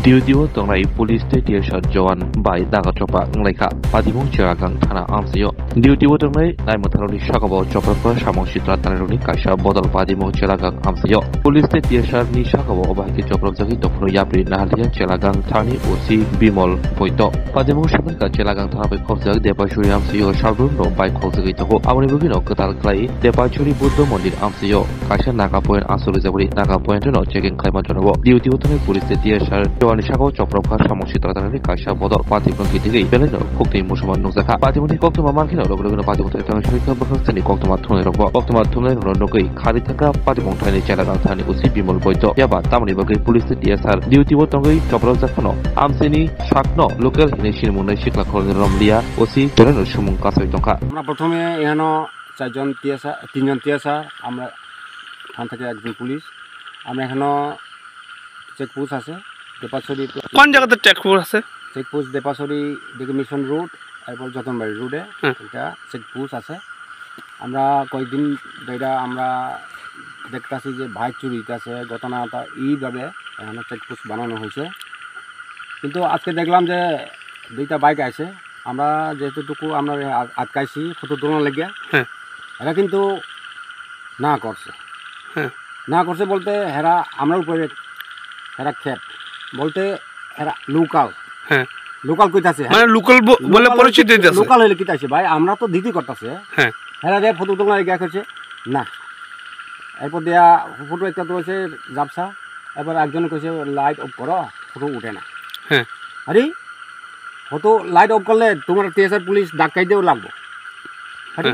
Diu tonglai police te tiasar jawan bai daga chopa nglaika padimung cheragang thana amsiyo Diu tonglai nai matharoni shakabo choprapa samong sitra tanaroni kaisa bodol padimung cheragang amsiyo police te tiasar ni shakabo obahiki choprap jagi topro yapri nahalia cheragang thani osi bimol boito padimung samanka cheragang thana bai khobjag depashuri amsiyo sarbun ro bai khobjagi toko amoni bugino katal klai depachuri buddha mondir amsiyo kaisa naga point asuri jaburi naga point no checking khaima jonabo Diu tonglai police te tiasar Jawani Shako Choprapa Samositra Tanari Kasha Bodor Party from Kitty Beleno Cooking Mushaman Nuzaka Patimoni Koktuma Markino Logano Patimon Shika Koktuma Tunero Koktuma Tunen Ronoki Karitaka Patimon Tani Chalagantani Usipimol Boito Yaba Tamani Bagi Police DSR Duty Wotongi Choprozafano Amsini Shakno Local Hination Muna Shikla Romlia Osi Toreno Shumun Kasa Tonka প্রথমে এখানে চারজন TSR তিনজন TSR আমরা থান থেকে একজন police আমরা এখানে checkpost আছে দেপাছড়ি কোন জায়গাতে চেকপোস্ট আছে চেকপোস্ট দেপাছড়ি দিকে মিশন রোড এরপর যতনবাড়ি রোডে এটা চেকপোস্ট আছে আমরা কয়েকদিন ধরে আমরা দেখতেছি যে বাইক চুরি হইতেছে ঘটনাটা এইভাবে এখানে চেকপোস্ট বানানো হয়েছে কিন্তু আজকে দেখলাম যে দুইটা বাইক আছে আমরা যেটুকু আমরা আটকাইছি ফটো তোলার লেগে এরা কিন্তু না করছে না করছে বলতে হেরা আমরা উপরে হেরা খেপ বলতে হেরা লোকাল লোকাল কইতাছে মানে লোকাল বলে পরিচিত দিতেছে লোকাল হইলে কিতাছে ভাই আমরা তো দিদি করতেছে হেরা যে ফটো তোলার লেগে করছে না এরপর দেয়া ফটো একটা তোলেছে জাপসা এবার একজন কইছে লাইট অফ করো ফটো উঠে না আরে ফটো লাইট অফ করলে তোমার টিএসআর পুলিশ ডাকাইতেও লাগবো আরে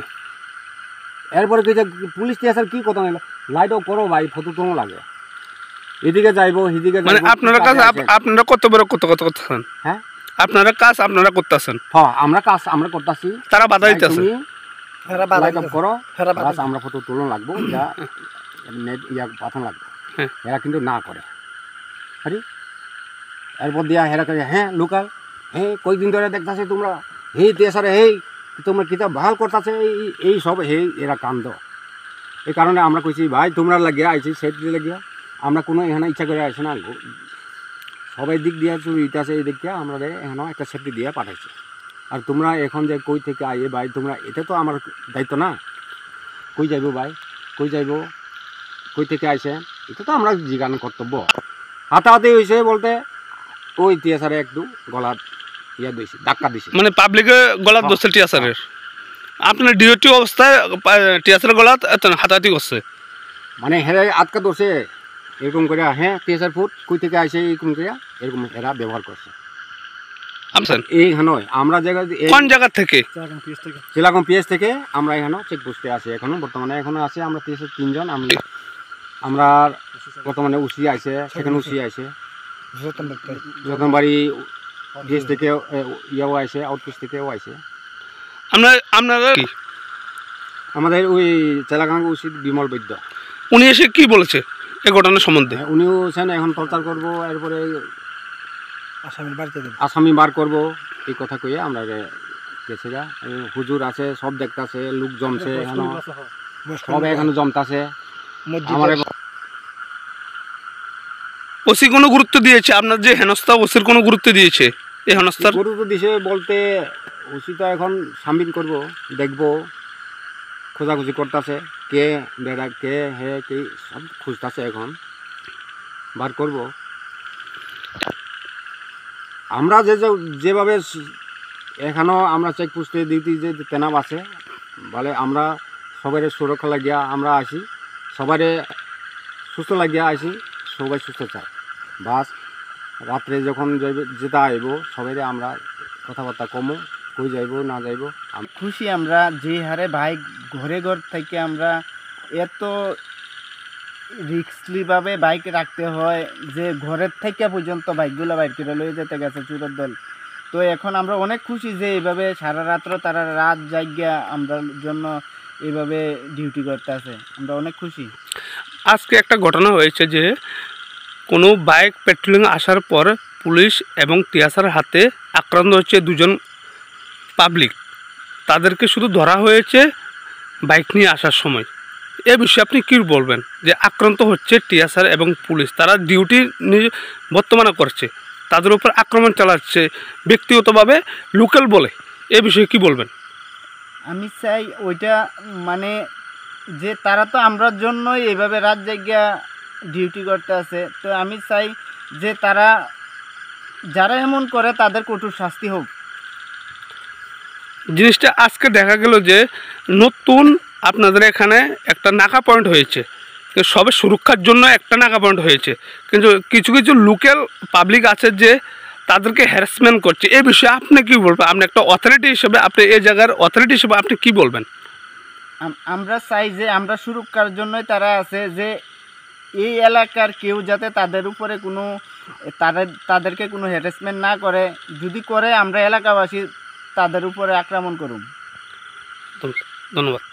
এরপরে কইছে পুলিশ টিএসআর কি কথা নিল লাইট অফ করো ভাই ফটো তোলা লাগে এদিকে যাইবো এদিকে মানে আপনারা কাজ আপনারা কত বড় কত করতেছেন হ্যাঁ আপনারা কাজ আপনারা করতেছেন হ্যাঁ আমরা কাজ আমরা করতেছি তারা বাধা দিতেছে হেরা লাইট অফ করো বাস আমরা ফটো তোলা লাগবো যা নেট ইয়া পাঠান লাগবে এরা কিন্তু না করে আরে এরপর দিয়া হেরা করে হ্যাঁ লোকাল হ্যাঁ কয়েকদিন ধরে দেখতেছে তোমরা হে টিএসআর হে তোমরা কিতা ভাল করতেছে এই সব হে এরা কান্দ এই কারণে আমরা কইছি ভাই তোমরা লাগিয়া আইছি সেট লাগিয়া আমরা কোনো এখানে ইচ্ছা করে আসি না সবাই দিক দিয়ে চুরিতে আছে এই দিক দিয়ে আমরা এখানে একটা সেফটি দিয়ে পাঠাইছি আর তোমরা এখন যে কই থেকে আইয়ে ভাই তোমরা এটা তো আমার দায়িত্ব না কই যাইব ভাই কই যাইব কই থেকে আইসে এটা তো আমরা জিজ্ঞাসা কর্তব্য হাতাহাতি হয়েছে বলতে ওই টিএসআরে একটু গলার ইয়া দিয়েছি ধাক্কা দিয়েছি মানে পাবলিকে গলার দোষে টিএসআরের আপনার ডিউটি অবস্থায় টিএসআরের গলা হাতাহাতি করছে মানে হেরা আটকা ধরছে এরকম করে হ্যাঁ টিএসআর ফুট কই থেকে আইসে এরকম করে এরকম এরা ব্যবহার করছে এইখানে আমরা কোন জায়গা থেকে চিলাগম পিএস থেকে আমরা এখানে চেকপোস্টে আছি এখনো বর্তমানে এখনো আছে আমরা টিএসআর তিনজন আমরা বর্তমানে উসি আছে সেখানে উসি আছে যতনবাড়ি পিএস থেকে ইয়াও আছে আউটপোস্ট থেকেও আছে আপনারা আমাদের ওই চেলাগাং উসি বিমল বৈদ্য উনি এসে কি বলেছে এই ঘটনার সম্বন্ধে উনিও বলছেন এখন প্রচার করবো এরপরে আসামি বার করবো এই কথা কইয়া আমরা গেছি গা হুজুর আছে সব দেখতেছে লোক জমছে এখানে সব এখানে জমতাছে আমার ওসি কোনো গুরুত্ব দিয়েছে আপনার যে হেনস্থা ওসির কোনো গুরুত্ব দিয়েছে এই হেনস্থার গুরুত্ব দিয়েছে বলতে ওসি তো এখন সামিল করব দেখবো খোঁজাখুঁজি করতেছে কে বেড়া কে হে কে সব খুঁজতেছে এখন বার করব আমরা যেভাবে এখানেও আমরা চেকপোস্টে ডিউটি যে তেনাব আছে বলে আমরা সবাই সুরক্ষা লাগিয়া আমরা আসি সবাই সুস্থ লাগিয়া আসি সবাই সুস্থ চাই বাস রাত্রে যখন যেটা আইব সবাই আমরা কথাবার্তা কমো কই যাইব না যাইব খুশি আমরা যে হারে ভাই ঘরে ঘর থেকে আমরা এত রিস্কলিভাবে বাইক রাখতে হয় যে ঘরের থেকে পর্যন্ত বাইকগুলো বাইর করে লয়ে যেতে গেছে চুরের দল তো এখন আমরা অনেক খুশি যে এইভাবে সারা রাত্র তারা রাত জায়গা আমরা জন্য এইভাবে ডিউটি করতে আছে আমরা অনেক খুশি আজকে একটা ঘটনা হয়েছে যে কোনো বাইক পেট্রোলিং আসার পর পুলিশ এবং টিএসআর হাতে আক্রান্ত হচ্ছে দুজন পাবলিক তাদেরকে শুধু ধরা হয়েছে বাইক নিয়ে আসার সময় এ বিষয়ে আপনি কি বলবেন যে আক্রান্ত হচ্ছে টিএসআর এবং পুলিশ তারা ডিউটি বর্তমানে করছে তাদের উপর আক্রমণ চালাচ্ছে ব্যক্তিগতভাবে লোকাল বলে, এ বিষয়ে কি বলবেন? আমি চাই ওইটা মানে যে তারা তো আমরার জন্যই এইভাবে রাত জায়গা ডিউটি করতে আছে, তো আমি চাই যে তারা যারা এমন করে তাদের কঠোর শাস্তি হোক। জিনিসটা আজকে দেখা গেল যে নতুন আপনাদের এখানে একটা নাকা পয়েন্ট হয়েছে, সবে সুরক্ষার জন্য একটা নাকা পয়েন্ট হয়েছে, কিন্তু কিছু কিছু লোকাল পাবলিক আছে যে তাদেরকে হ্যারাসমেন্ট করছে। এই বিষয়ে আপনি কি বলবেন? আপনি একটা অথরিটি হিসেবে, আপনি এই জায়গার অথরিটি হিসেবে আপনি কি বলবেন? আমরা চাই যে আমরা সুরক্ষার জন্যই তারা আছে, যে এই এলাকার কেউ যাতে তাদের উপরে কোনো তাদেরকে কোনো হ্যারাসমেন্ট না করে, যদি করে আমরা এলাকাবাসী তাদের উপরে আক্রমণ করুন। ধন্যবাদ।